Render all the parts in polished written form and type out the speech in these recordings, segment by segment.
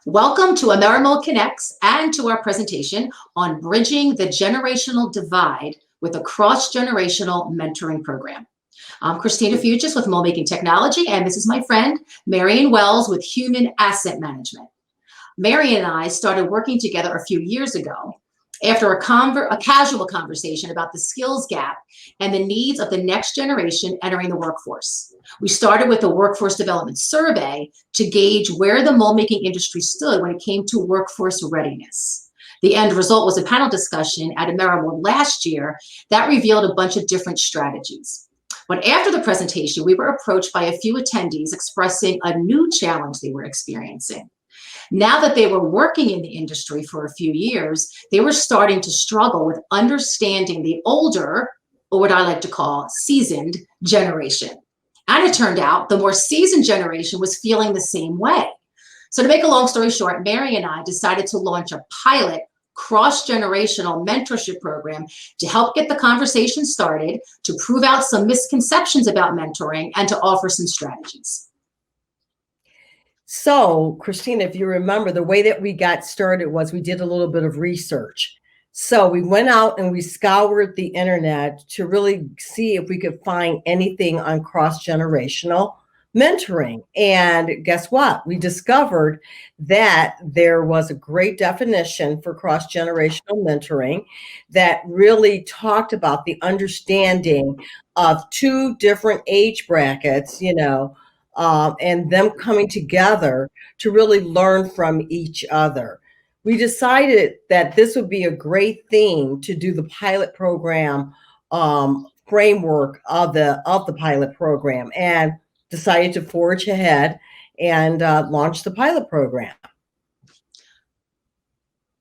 Welcome to Amerimold Connects and to our presentation on bridging the generational divide with a cross-generational mentoring program. I'm Christina Fugis with MoldMaking Technology, and this is my friend, Marion Wells with Human Asset Management. Marion and I started working together a few years ago after a casual conversation about the skills gap and the needs of the next generation entering the workforce. We started with a workforce development survey to gauge where the mold making industry stood when it came to workforce readiness. The end result was a panel discussion at Amerimold last year that revealed a bunch of different strategies. But after the presentation, we were approached by a few attendees expressing a new challenge they were experiencing. Now that they were working in the industry for a few years, they were starting to struggle with understanding the older, or what I like to call seasoned generation. And it turned out the more seasoned generation was feeling the same way. So to make a long story short, Mary and I decided to launch a pilot cross-generational mentorship program to help get the conversation started, to prove out some misconceptions about mentoring, and to offer some strategies. So, Christina, if you remember, the way that we got started was we did a little bit of research. So we went out and we scoured the internet to really see if we could find anything on cross-generational mentoring. And guess what? We discovered that there was a great definition for cross-generational mentoring that really talked about the understanding of two different age brackets, and them coming together to really learn from each other. We decided that this would be a great thing to do the pilot program framework of the pilot program, and decided to forge ahead and launch the pilot program.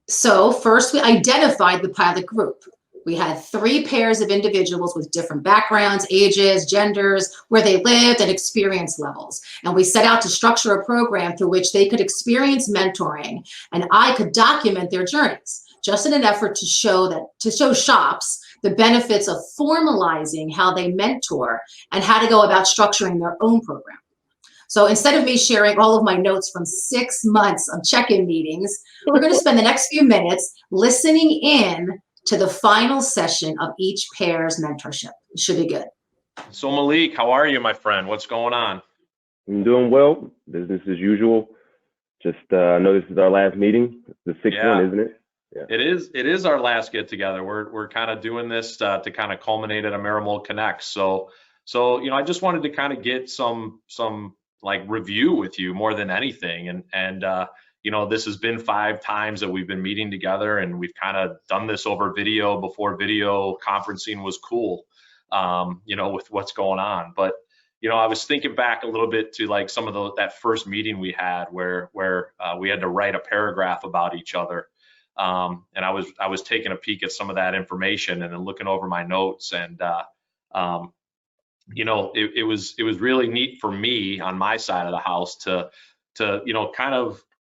So first we identified the pilot group. We had 3 pairs of individuals with different backgrounds, ages, genders, where they lived, and experience levels. And we set out to structure a program through which they could experience mentoring, and I could document their journeys, just in an effort to show shops the benefits of formalizing how they mentor and how to go about structuring their own program. So instead of me sharing all of my notes from 6 months of check-in meetings, we're going to spend the next few minutes listening in to the final session of each pair's mentorship. It should be good. So Malik, how are you, my friend? What's going on? I'm doing well. Business as usual. Just I know this is our last meeting. The 6th one, isn't it? Yeah. It is our last get together. We're kind of doing this to kind of culminate at Amerimold Connects. So I just wanted to kind of get some like review with you more than anything, and this has been 5 times that we've been meeting together, and we've kind of done this over video before video conferencing was cool, with what's going on. But, I was thinking back a little bit to like some of that first meeting we had where we had to write a paragraph about each other. And I was taking a peek at some of that information and then looking over my notes, and it was really neat for me on my side of the house to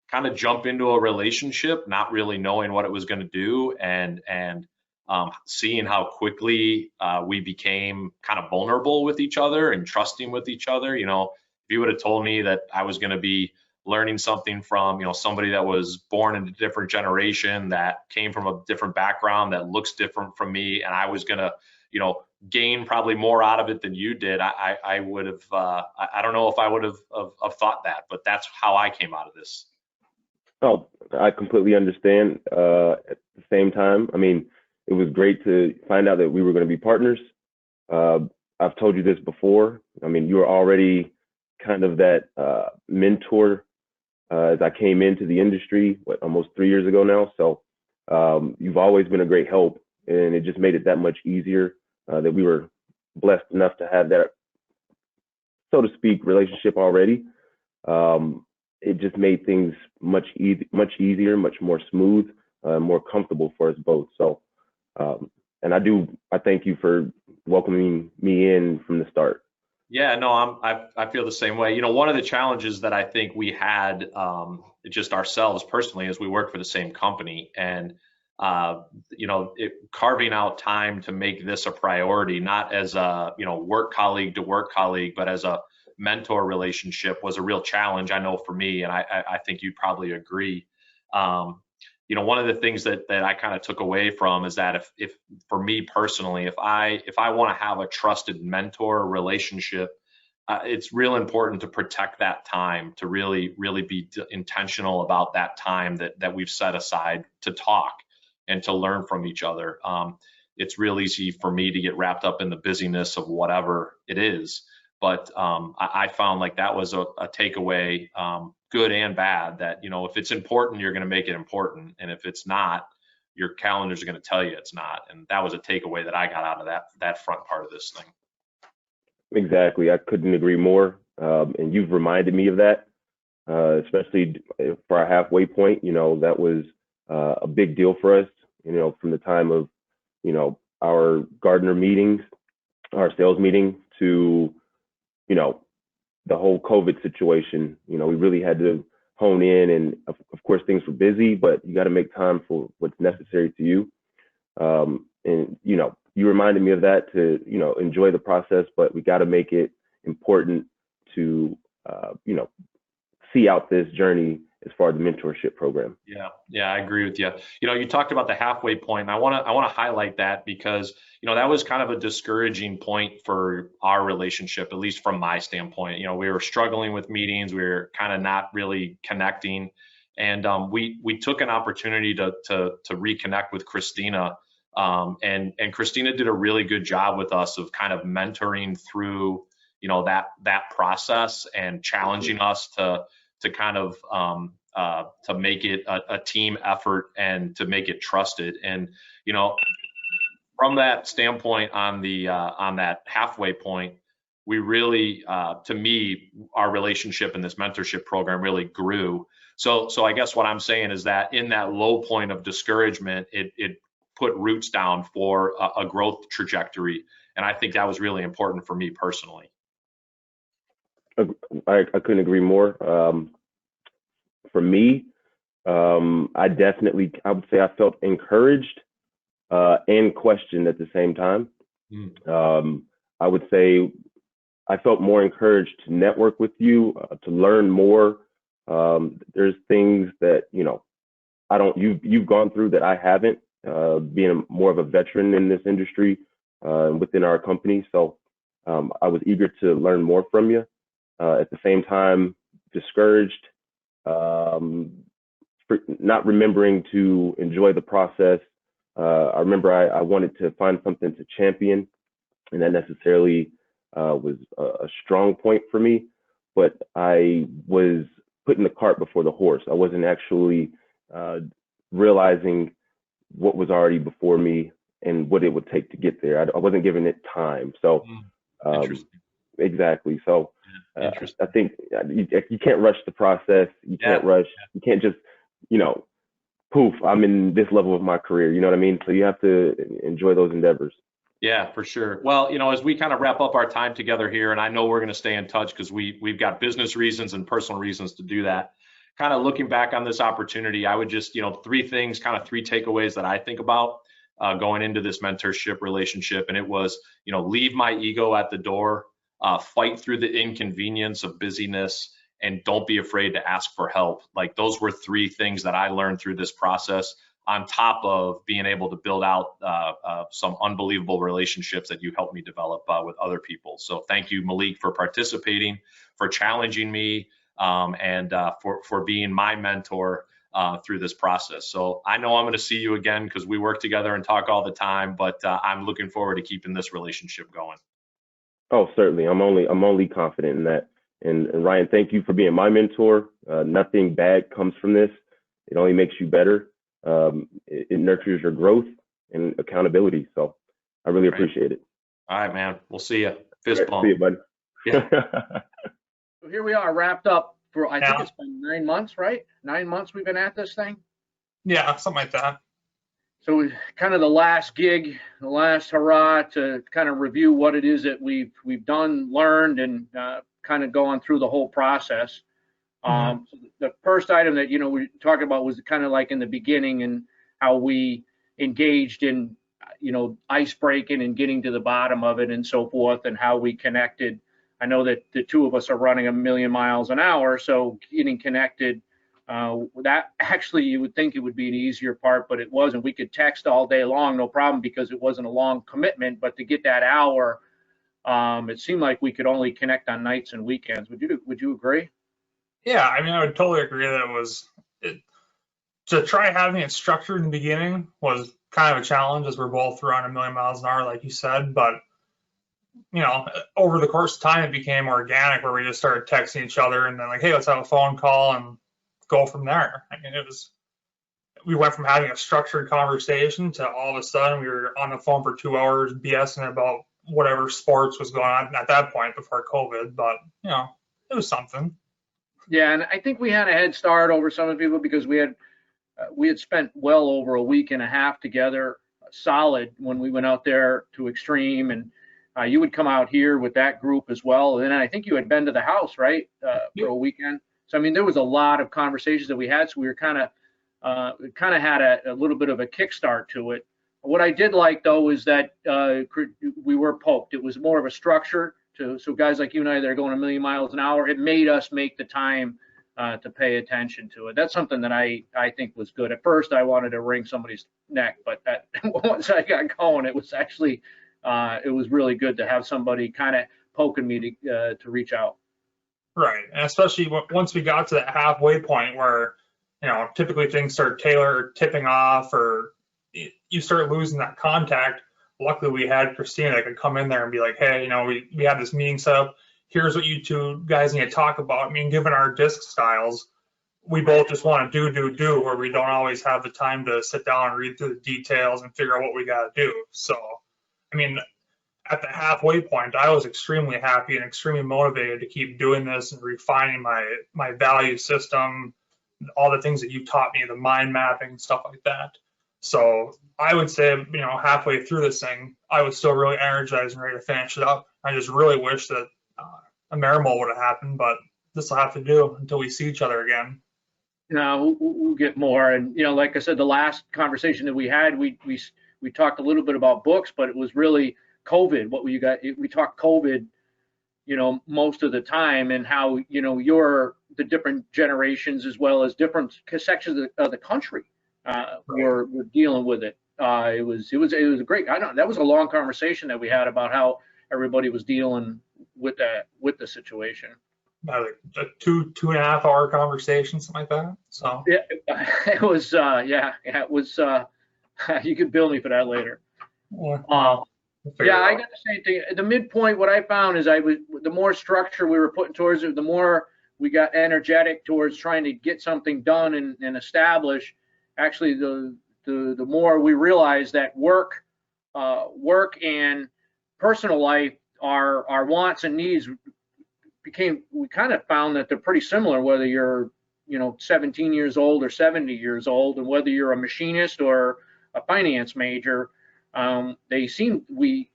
kind of jump into a relationship, not really knowing what it was going to do, and seeing how quickly we became kind of vulnerable with each other and trusting with each other. If you would have told me that I was going to be learning something from somebody that was born in a different generation, that came from a different background, that looks different from me, and I was going to gain probably more out of it than you did, I would have I don't know if I would have thought that, but that's how I came out of this. Oh, I completely understand. At the same time, I mean, it was great to find out that we were going to be partners. I've told you this before. I mean, you were already kind of that mentor as I came into the industry, almost 3 years ago now. So you've always been a great help, and it just made it that much easier that we were blessed enough to have that, so to speak, relationship already. It just made things much easier, much more smooth, more comfortable for us both. So, and I thank you for welcoming me in from the start. Yeah, no, I feel the same way. One of the challenges that I think we had, just ourselves personally, is we work for the same company, and carving out time to make this a priority, not as a work colleague to work colleague, but as a mentor relationship was a real challenge, I know, for me, and I think you'd probably agree. One of the things that I kind of took away from is that if for me personally, if I want to have a trusted mentor relationship, it's real important to protect that time, to really be intentional about that time that we've set aside to talk and to learn from each other. It's real easy for me to get wrapped up in the busyness of whatever it is. But I found like that was a takeaway, good and bad, that, if it's important, you're going to make it important. And if it's not, your calendars are going to tell you it's not. And that was a takeaway that I got out of that front part of this thing. Exactly. I couldn't agree more. And you've reminded me of that, especially for our halfway point. That was a big deal for us, from the time of, our gardener meetings, our sales meeting, to, the whole COVID situation. We really had to hone in, and of course things were busy, but you got to make time for what's necessary to you. And, you reminded me of that, to, enjoy the process, but we got to make it important to, see out this journey as far as the mentorship program. Yeah, I agree with you. You talked about the halfway point, and I want to highlight that, because that was kind of a discouraging point for our relationship, at least from my standpoint. We were struggling with meetings, we were kind of not really connecting, and we took an opportunity to reconnect with Christina, and Christina did a really good job with us of kind of mentoring through that process, and challenging us to kind of to make it a team effort, and to make it trusted. And from that standpoint, on that halfway point, we really, to me, our relationship in this mentorship program really grew. So I guess what I'm saying is that in that low point of discouragement, it put roots down for a growth trajectory, and I think that was really important for me personally. I couldn't agree more. For me, I would say I felt encouraged and questioned at the same time. I would say I felt more encouraged to network with you, to learn more. There's things that, you've gone through that I haven't, being more of a veteran in this industry, within our company. So I was eager to learn more from you. At the same time, discouraged, for not remembering to enjoy the process. I remember I wanted to find something to champion, and that necessarily was a strong point for me, but I was putting the cart before the horse. I wasn't actually realizing what was already before me and what it would take to get there. I wasn't giving it time. So exactly. So I think you can't rush the process. You can't rush. You can't just, poof, I'm in this level of my career. You know what I mean? So you have to enjoy those endeavors. Yeah, for sure. Well, as we kind of wrap up our time together here, and I know we're going to stay in touch because we've got business reasons and personal reasons to do that. Kind of looking back on this opportunity, I would just, three things, kind of three takeaways that I think about going into this mentorship relationship. And it was, leave my ego at the door, fight through the inconvenience of busyness, and don't be afraid to ask for help. Like, those were three things that I learned through this process, on top of being able to build out some unbelievable relationships that you helped me develop with other people. So thank you, Malik, for participating, for challenging me, and for being my mentor through this process. So I know I'm going to see you again, because we work together and talk all the time, but I'm looking forward to keeping this relationship going. Oh, certainly. I'm only confident in that. And Ryan, thank you for being my mentor. Nothing bad comes from this. It only makes you better. It nurtures your growth and accountability. So I really appreciate it. All right, man. We'll see you. Fist bump. See you, buddy. Yeah. So here we are, wrapped up for, I think it's been 9 months, right? 9 months we've been at this thing. Yeah, something like that. So kind of the last gig, the last hurrah to kind of review what it is that we've done, learned, and kind of gone through the whole process. So the first item that, we talked about was kind of like in the beginning, and how we engaged in, ice breaking and getting to the bottom of it and so forth, and how we connected I know that the two of us are running 1,000,000 miles an hour, so getting connected, that actually you would think it would be the easier part, but it wasn't. We could text all day long, no problem, because it wasn't a long commitment. But to get that hour, it seemed like we could only connect on nights and weekends. Would you agree? Yeah, I mean, I would totally agree that to try having it structured in the beginning was kind of a challenge, as we're both around 1,000,000 miles an hour, like you said. But over the course of time, it became organic, where we just started texting each other, and then like, hey, let's have a phone call and go from there. I mean, we went from having a structured conversation to all of a sudden we were on the phone for 2 hours BSing about whatever sports was going on at that point before COVID. But it was something. Yeah, and I think we had a head start over some of the people because we had spent well over a week and a half together, solid, when we went out there to Extreme, and you would come out here with that group as well. And then I think you had been to the house, right, for a weekend. So I mean, there was a lot of conversations that we had. So we were kind of had a little bit of a kickstart to it. What I did like though is that we were poked. It was more of a structure. So guys like you and I that are going 1,000,000 miles an hour, it made us make the time to pay attention to it. That's something that I think was good. At first, I wanted to wring somebody's neck, but once I got going, it was actually it was really good to have somebody kind of poking me to reach out. Right, and especially once we got to that halfway point where typically things start tipping off, or you start losing that contact. Luckily, we had Christina that could come in there and be like, hey, we had this meeting set up. Here's what you two guys need to talk about. I mean, given our disc styles, we both just want to do, where we don't always have the time to sit down and read through the details and figure out what we got to do. So, I mean, at the halfway point, I was extremely happy and extremely motivated to keep doing this and refining my value system, all the things that you taught me, the mind mapping, stuff like that. So I would say, halfway through this thing, I was still really energized and ready to finish it up. I just really wish that a Marimol would have happened, but this will have to do until we see each other again. We'll get more. And, like I said, the last conversation that we had, we talked a little bit about books, but it was really COVID. We talked COVID, most of the time, and how, the different generations as well as different sections of the country were dealing with it. It was a great. That was a long conversation that we had about how everybody was dealing with the situation. About a 2.5 hour conversation, something like that. So yeah, it was. It was. You could bill me for that later. Yeah, I got the same thing. At the midpoint, what I found is the more structure we were putting towards it, the more we got energetic towards trying to get something done and establish. Actually, the more we realized that work and personal life, our wants and needs we kind of found that they're pretty similar, whether you're 17 years old or 70 years old, and whether you're a machinist or a finance major. We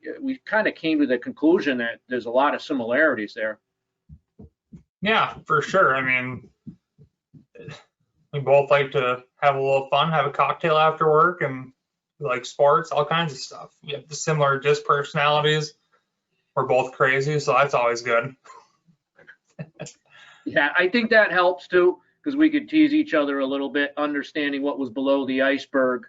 kind of came to the conclusion that there's a lot of similarities there. Yeah, for sure. I mean, we both like to have a little fun, have a cocktail after work, and we like sports, all kinds of stuff. We have the similar disc personalities. We're both crazy, so that's always good. Yeah, I think that helps too, because we could tease each other a little bit, understanding what was below the iceberg,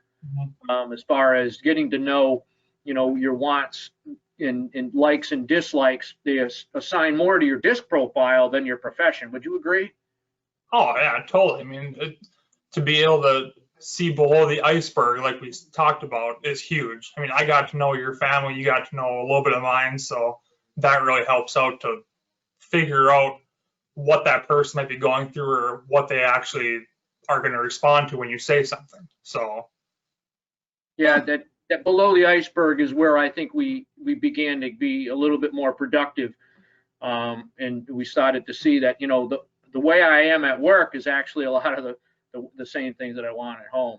as far as getting to know, your wants and likes and dislikes. They assign more to your disc profile than your profession. Would you agree? Oh yeah, totally. I mean, to be able to see below the iceberg, like we talked about, is huge. I mean, I got to know your family, you got to know a little bit of mine, so that really helps out to figure out what that person might be going through or what they actually are going to respond to when you say something. So yeah, that below the iceberg is where I think we began to be a little bit more productive, and we started to see that the way I am at work is actually a lot of the same things that I want at home.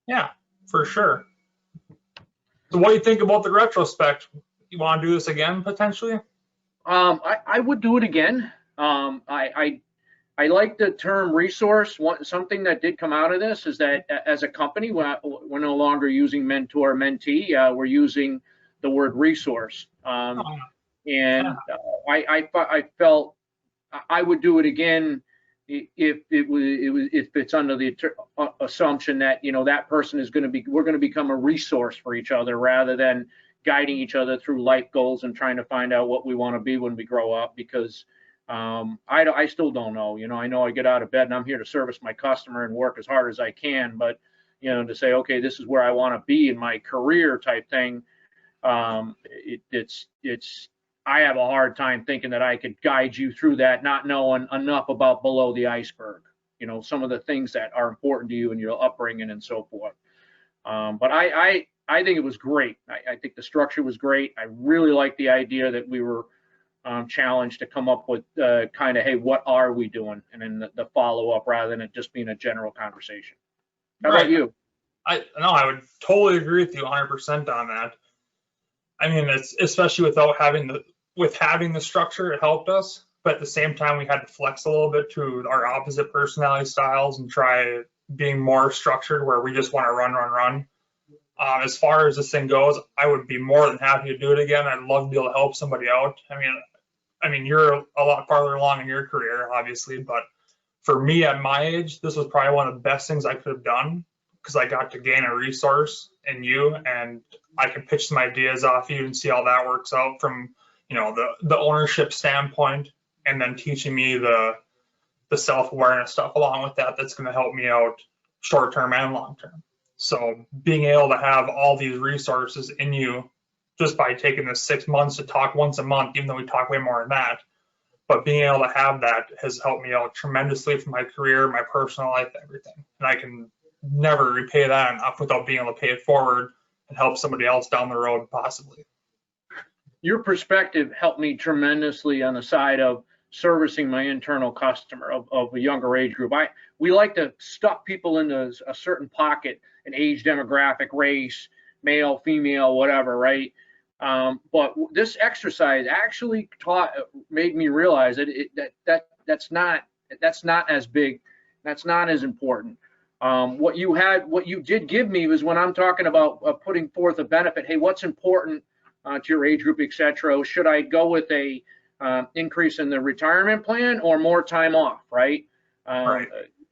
Yeah, for sure. So what do you think about the retrospect? You want to do this again potentially? I would do it again. I like the term resource. Something that did come out of this is that as a company, we're no longer using mentor mentee. We're using the word resource. And I felt I would do it again if it's under the assumption that, you know, that person is we're going to become a resource for each other rather than guiding each other through life goals and trying to find out what we want to be when we grow up. Because I still don't know. You know, I know I get out of bed and I'm here to service my customer and work as hard as I can, but, you know, to say, okay, this is where I want to be in my career type thing, I have a hard time thinking that I could guide you through that, not knowing enough about below the iceberg, you know, some of the things that are important to you and your upbringing and so forth. But I think it was great. I think the structure was great. I really like the idea that we were challenged to come up with kind of, hey, what are we doing? And then the follow-up rather than it just being a general conversation. How about you? I would totally agree with you 100% on that. I mean, it's especially without having the structure, it helped us. But at the same time, we had to flex a little bit to our opposite personality styles and try being more structured where we just want to run. As far as this thing goes, I would be more than happy to do it again. I'd love to be able to help somebody out. I mean, you're a lot farther along in your career, obviously, but for me at my age, this was probably one of the best things I could have done because I got to gain a resource in you, and I can pitch some ideas off you and see how that works out from, you know, the ownership standpoint, and then teaching me the self-awareness stuff along with that. That's going to help me out short-term and long-term. So being able to have all these resources in you just by taking the 6 months to talk once a month, even though we talk way more than that, but being able to have that has helped me out tremendously for my career, my personal life, everything. And I can never repay that enough without being able to pay it forward and help somebody else down the road possibly. Your perspective helped me tremendously on the side of servicing my internal customer of a younger age group. We like to stuff people into a certain pocket, an age demographic, race, male, female, whatever, right? But this exercise actually made me realize that's not as big, that's not as important. What you did give me was when I'm talking about putting forth a benefit. Hey, what's important to your age group, etc. Should I go with a increase in the retirement plan or more time off? Right. Right.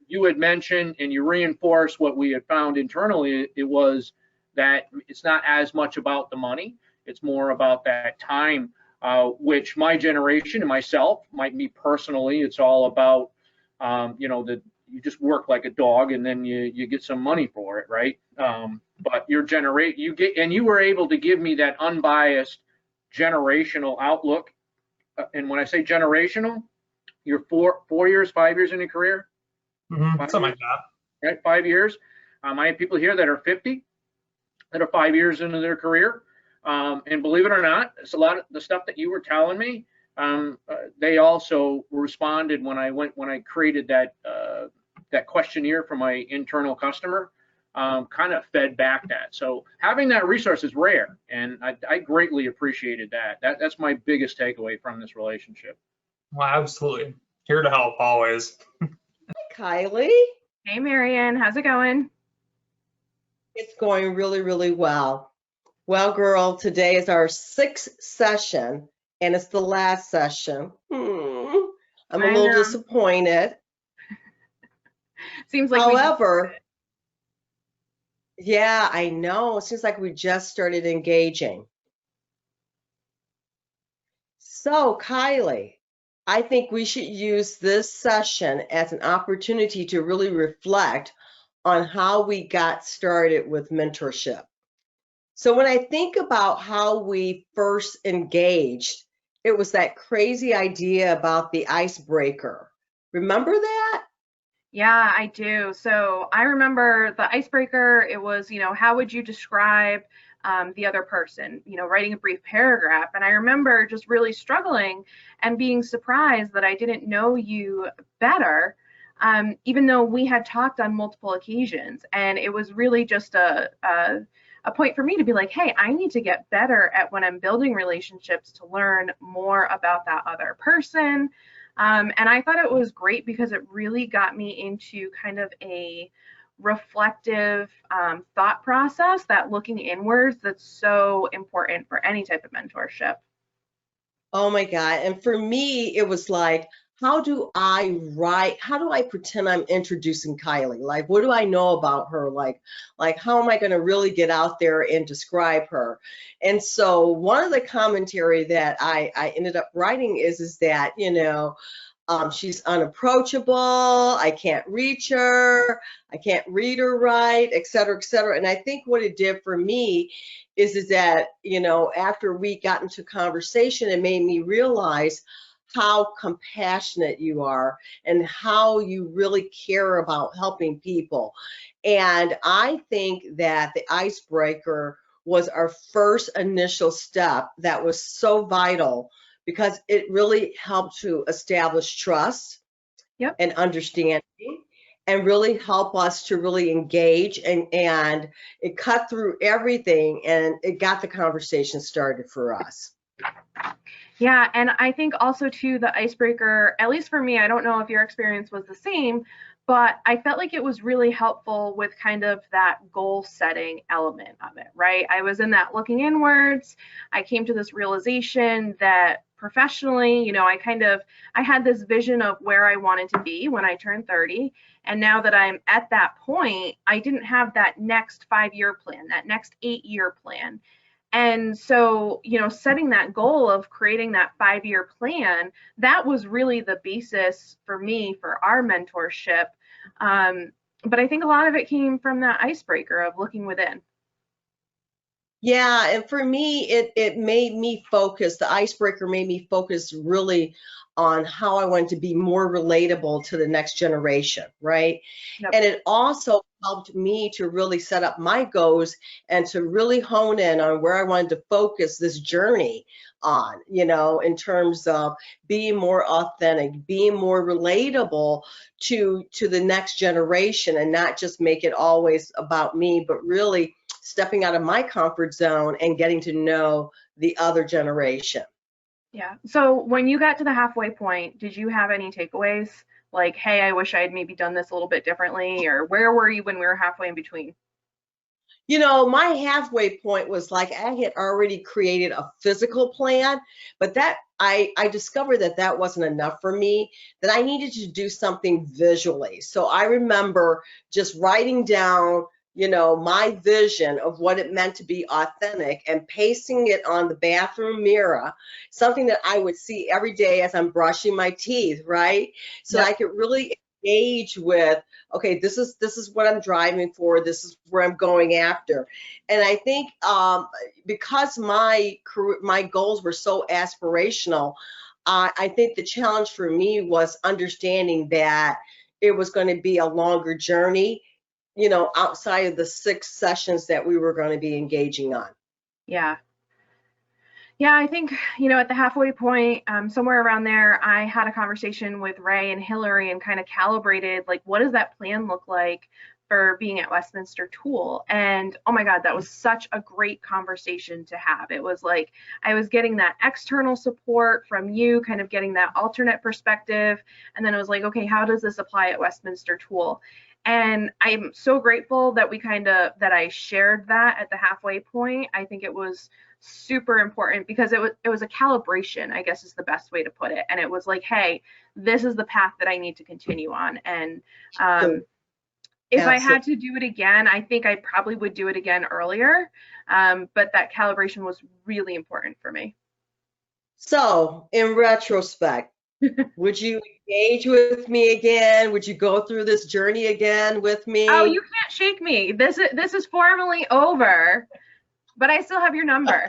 You had mentioned and you reinforced what we had found internally. It was that it's not as much about the money. It's more about that time, which my generation and myself, me personally, it's all about, you know, that you just work like a dog and then you get some money for it, right? But you were able to give me that unbiased generational outlook. And when I say generational, you're 4 years, 5 years in your career? Something like that. Right, 5 years. I have people here that are 50, that are 5 years into their career. And believe it or not, it's a lot of the stuff that you were telling me. They also responded when I created that questionnaire for my internal customer, kind of fed back that. So having that resource is rare, and I greatly appreciated that. That's my biggest takeaway from this relationship. Well, absolutely. Here to help always. Kylie? Hey, Marianne, how's it going? It's going really, really well. Well, girl, today is our 6th session, and it's the last session. I'm a little disappointed. Seems like However, yeah, I know. It seems like we just started engaging. So, Kylie, I think we should use this session as an opportunity to really reflect on how we got started with mentorship. So when I think about how we first engaged, it was that crazy idea about the icebreaker. Remember that? Yeah, I do. So I remember the icebreaker. It was, you know, how would you describe the other person, you know, writing a brief paragraph. And I remember just really struggling and being surprised that I didn't know you better, even though we had talked on multiple occasions. And it was really just a point for me to be like, hey, I need to get better at when I'm building relationships to learn more about that other person. And I thought it was great because it really got me into kind of a reflective thought process, that looking inwards that's so important for any type of mentorship. Oh my God. And for me, it was like, how do I write? How do I pretend I'm introducing Kylie? Like, what do I know about her? Like how am I going to really get out there and describe her? And so one of the commentary that I ended up writing is that, she's unapproachable. I can't reach her. I can't read or write, et cetera, et cetera. And I think what it did for me is that, after we got into conversation, it made me realize how compassionate you are and how you really care about helping people. And I think that the icebreaker was our first initial step that was so vital because it really helped to establish trust Yep. and understanding and really help us to really engage, and it cut through everything and it got the conversation started for us. Yeah, and I think also too the icebreaker, at least for me, I don't know if your experience was the same, but I felt like it was really helpful with kind of that goal setting element of it, right? I was in that looking inwards. I came to this realization that professionally, I had this vision of where I wanted to be when I turned 30. And now that I'm at that point, I didn't have that next 5-year plan, that next 8-year plan. And so, setting that goal of creating that 5-year plan, that was really the basis for me for our mentorship. But I think a lot of it came from that icebreaker of looking within. Yeah, and for me, it made me focus. The icebreaker made me focus really on how I wanted to be more relatable to the next generation, right? Yep. And it also helped me to really set up my goals and to really hone in on where I wanted to focus this journey on, in terms of being more authentic, being more relatable to the next generation, and not just make it always about me, but really stepping out of my comfort zone and getting to know the other generation. Yeah. So when you got to the halfway point, did you have any takeaways? Like, hey, I wish I had maybe done this a little bit differently, or where were you when we were halfway in between? My halfway point was like I had already created a physical plan, but that I discovered that wasn't enough for me, that I needed to do something visually. So I remember just writing down, my vision of what it meant to be authentic and pasting it on the bathroom mirror, something that I would see every day as I'm brushing my teeth, right? So Yep. I could really engage with, okay, this is what I'm driving for, this is where I'm going after. And I think because my goals were so aspirational, I think the challenge for me was understanding that it was going to be a longer journey, outside of the 6 sessions that we were going to be engaging on. Yeah. Yeah, I think, at the halfway point, somewhere around there, I had a conversation with Ray and Hillary and kind of calibrated, like, what does that plan look like for being at Westminster Tool? And oh my God, that was such a great conversation to have. It was like I was getting that external support from you, kind of getting that alternate perspective. And then it was like, okay, how does this apply at Westminster Tool? And I'm so grateful that that I shared that at the halfway point. I think it was super important because it was a calibration, I guess is the best way to put it. And it was like, hey, this is the path that I need to continue on. And if I had to do it again, I think I probably would do it again earlier. But that calibration was really important for me. So in retrospect, would you engage with me again? Would you go through this journey again with me? Oh, you can't shake me. This is formally over, but I still have your number.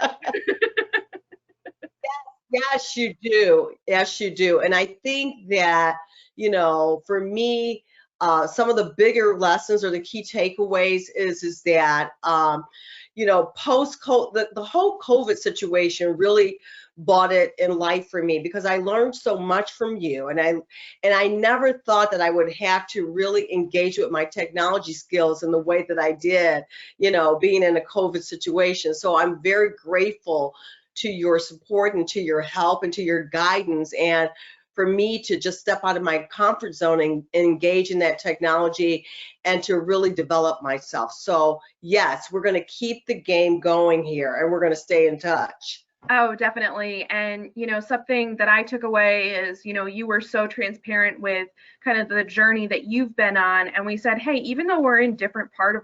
Yes, you do. Yes, you do. And I think that, for me, some of the bigger lessons or the key takeaways is that, post-COVID, the whole COVID situation really brought it in life for me because I learned so much from you. And I never thought that I would have to really engage with my technology skills in the way that I did, being in a COVID situation. So I'm very grateful to your support and to your help and to your guidance, and for me to just step out of my comfort zone and engage in that technology and to really develop myself. So yes, we're going to keep the game going here and we're going to stay in touch. Oh, definitely. And, something that I took away is, you were so transparent with kind of the journey that you've been on. And we said, hey, even though we're in different parts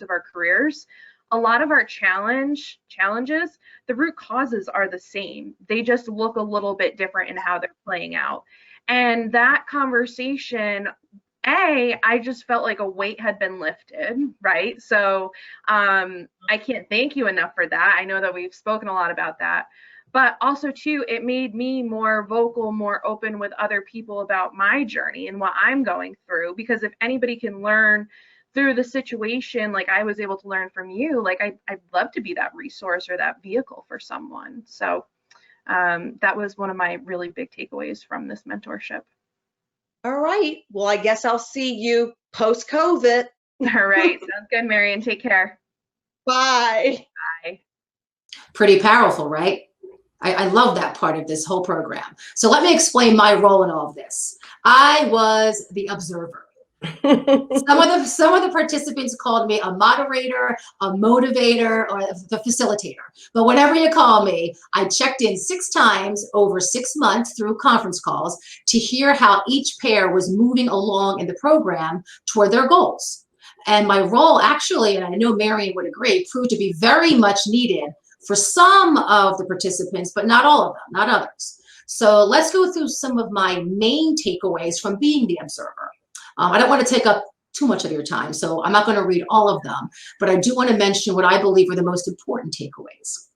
of our careers, a lot of our challenges, the root causes are the same. They just look a little bit different in how they're playing out. And that conversation, I just felt like a weight had been lifted, right? So I can't thank you enough for that. I know that we've spoken a lot about that, but also too, it made me more vocal, more open with other people about my journey and what I'm going through. Because if anybody can learn through the situation, like I was able to learn from you, like I'd love to be that resource or that vehicle for someone. So that was one of my really big takeaways from this mentorship. All right. Well, I guess I'll see you post-COVID. All right. Sounds good, Marion. Take care. Bye. Bye. Pretty powerful, right? I love that part of this whole program. So let me explain my role in all of this. I was the observer. Some of the participants called me a moderator, a motivator, or the facilitator. But whatever you call me, I checked in 6 times over 6 months through conference calls to hear how each pair was moving along in the program toward their goals. And my role actually, and I know Marion would agree, proved to be very much needed for some of the participants, but not all of them, not others. So let's go through some of my main takeaways from being the observer. I don't want to take up too much of your time, so I'm not going to read all of them, but I do want to mention what I believe are the most important takeaways.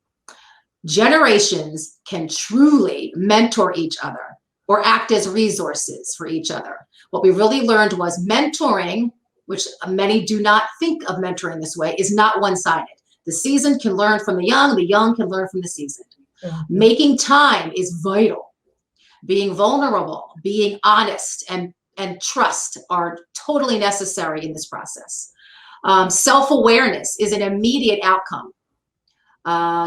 Generations can truly mentor each other or act as resources for each other. What we really learned was mentoring, which many do not think of mentoring this way, is not one-sided. The seasoned can learn from the young can learn from the seasoned. Mm-hmm. Making time is vital. Being vulnerable, being honest, and trust are totally necessary in this process. Self-awareness is an immediate outcome.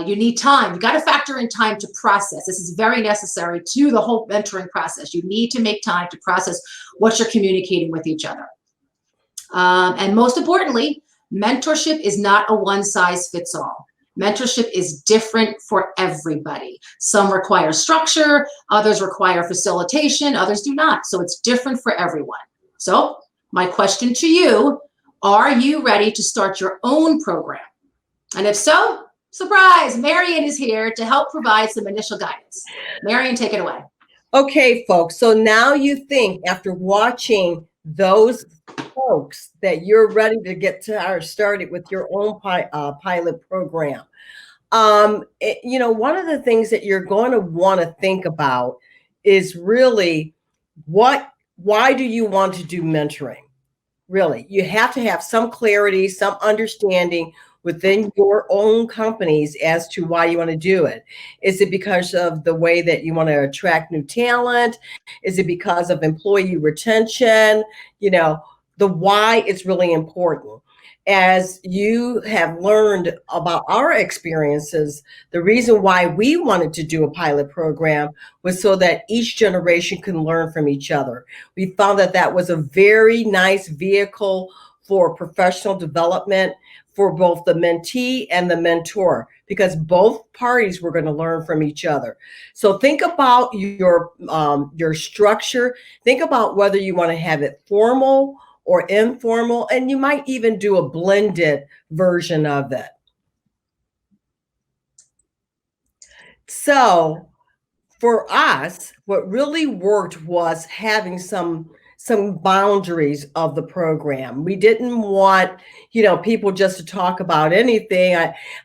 You need time. You got to factor in time to process. This is very necessary to the whole mentoring process. You need to make time to process what you're communicating with each other. And most importantly, mentorship is not a one-size-fits-all. Mentorship is different for everybody. Some require structure, others require facilitation, others do not. So it's different for everyone. So my question to you, are you ready to start your own program? And if so, surprise, Marion is here to help provide some initial guidance. Marion, take it away. Okay, folks. So now you think after watching those folks that you're ready to get started with your own pilot program. One of the things that you're going to want to think about is really why do you want to do mentoring? Really, you have to have some clarity, some understanding within your own companies as to why you want to do it. Is it because of the way that you want to attract new talent? Is it because of employee retention? The why is really important. As you have learned about our experiences, the reason why we wanted to do a pilot program was so that each generation can learn from each other. We found that that was a very nice vehicle for professional development for both the mentee and the mentor, because both parties were going to learn from each other. So think about your structure. Think about whether you want to have it formal or informal, and you might even do a blended version of it. So for us, what really worked was having some boundaries of the program. We didn't want, people just to talk about anything.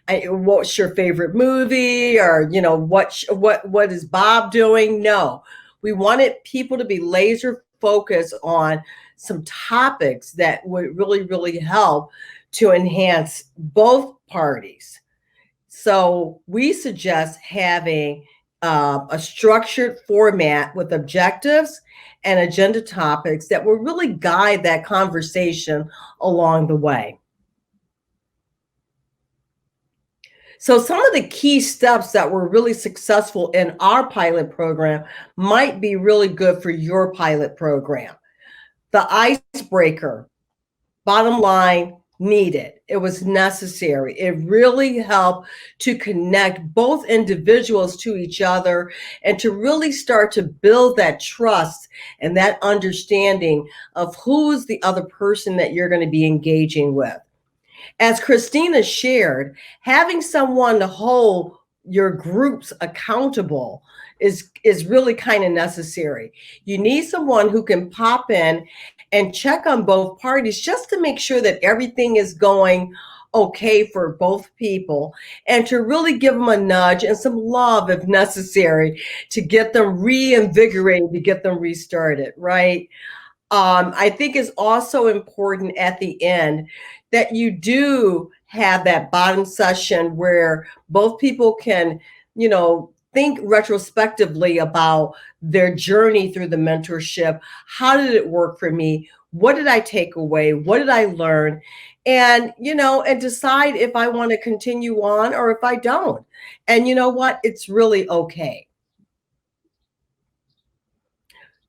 What's your favorite movie, or what is Bob doing? No, we wanted people to be laser focused on some topics that would really, really help to enhance both parties. So we suggest having a structured format with objectives and agenda topics that will really guide that conversation along the way. So some of the key steps that were really successful in our pilot program might be really good for your pilot program. The icebreaker, bottom line, needed. It was necessary. It really helped to connect both individuals to each other and to really start to build that trust and that understanding of who's the other person that you're going to be engaging with. As Christina shared, having someone to hold your groups accountable is really kind of necessary. You need someone who can pop in and check on both parties just to make sure that everything is going okay for both people, and to really give them a nudge and some love if necessary to get them reinvigorated, to get them restarted, right? I think it's also important at the end that you do have that bottom session where both people can, think retrospectively about their journey through the mentorship. How did it work for me? What did I take away? What did I learn? And, and decide if I want to continue on or if I don't. And you know what? It's really okay.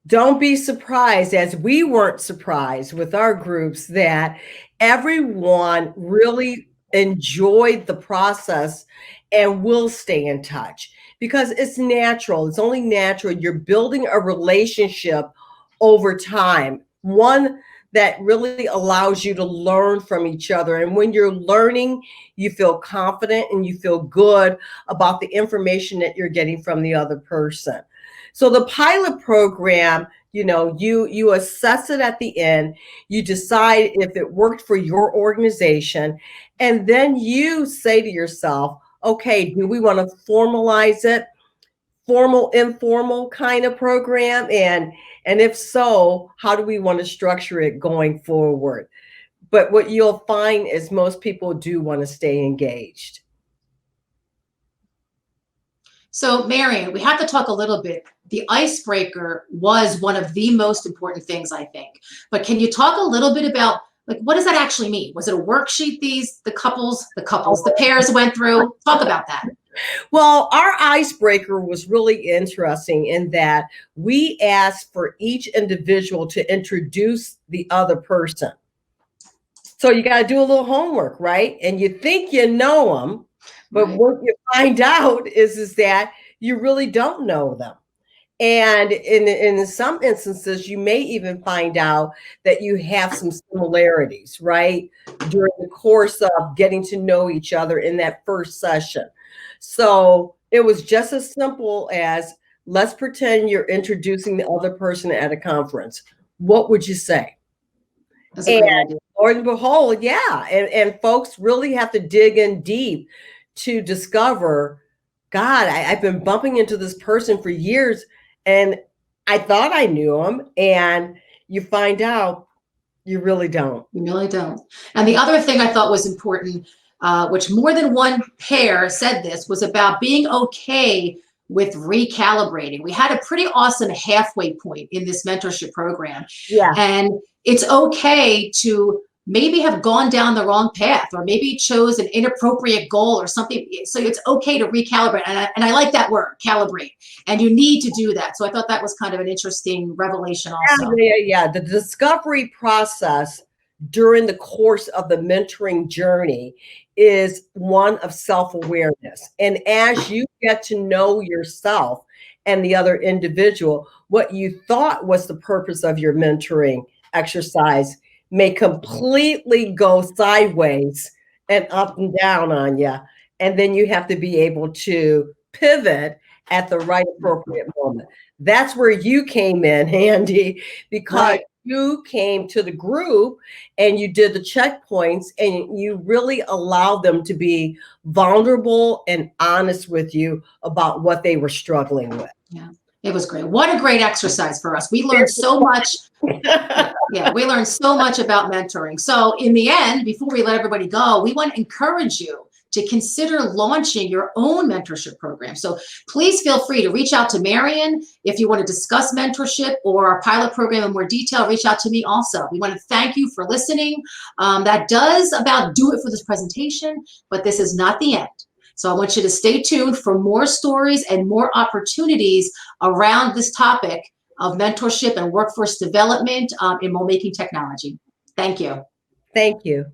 Don't be surprised, as we weren't surprised with our groups, that everyone really enjoyed the process and will stay in touch because it's natural. It's only natural. You're building a relationship over time, one that really allows you to learn from each other. And when you're learning, you feel confident and you feel good about the information that you're getting from the other person. So the pilot program, you assess it at the end, you decide if it worked for your organization, and then you say to yourself, okay, do we want to formalize it? Formal, informal kind of program? And if so, how do we want to structure it going forward? But what you'll find is most people do want to stay engaged. So, Marion, we have to talk a little bit. The icebreaker was one of the most important things, I think. But can you talk a little bit about, what does that actually mean? Was it a worksheet the pairs went through? Talk about that. Well, our icebreaker was really interesting in that we asked for each individual to introduce the other person. So you got to do a little homework, right? And you think you know them, but what you find out is that you really don't know them. And in some instances, you may even find out that you have some similarities, right? During the course of getting to know each other in that first session. So it was just as simple as, let's pretend you're introducing the other person at a conference. What would you say? That's a great idea. Lord and behold, yeah. And folks really have to dig in deep to discover, God, I've been bumping into this person for years and I thought I knew him, and you find out you really don't. You really don't. And the other thing I thought was important, which more than one pair said this, was about being okay with recalibrating. We had a pretty awesome halfway point in this mentorship program. Yeah. And it's okay to maybe have gone down the wrong path, or maybe chose an inappropriate goal or something. So it's okay to recalibrate. And I like that word, calibrate. And you need to do that. So I thought that was kind of an interesting revelation also. Yeah. The discovery process during the course of the mentoring journey is one of self-awareness. And as you get to know yourself and the other individual, what you thought was the purpose of your mentoring exercise may completely go sideways and up and down on you. And then you have to be able to pivot at the right appropriate moment. That's where you came in handy, because you came to the group and you did the checkpoints and you really allowed them to be vulnerable and honest with you about what they were struggling with. Yeah, it was great. What a great exercise for us. We learned so much. Yeah, we learned so much about mentoring. So in the end, before we let everybody go, we want to encourage you to consider launching your own mentorship program. So please feel free to reach out to Marion if you want to discuss mentorship or our pilot program in more detail. Reach out to me also. We want to thank you for listening. That does about do it for this presentation, but this is not the end. So I want you to stay tuned for more stories and more opportunities around this topic of mentorship and workforce development in MoldMaking Technology. Thank you. Thank you.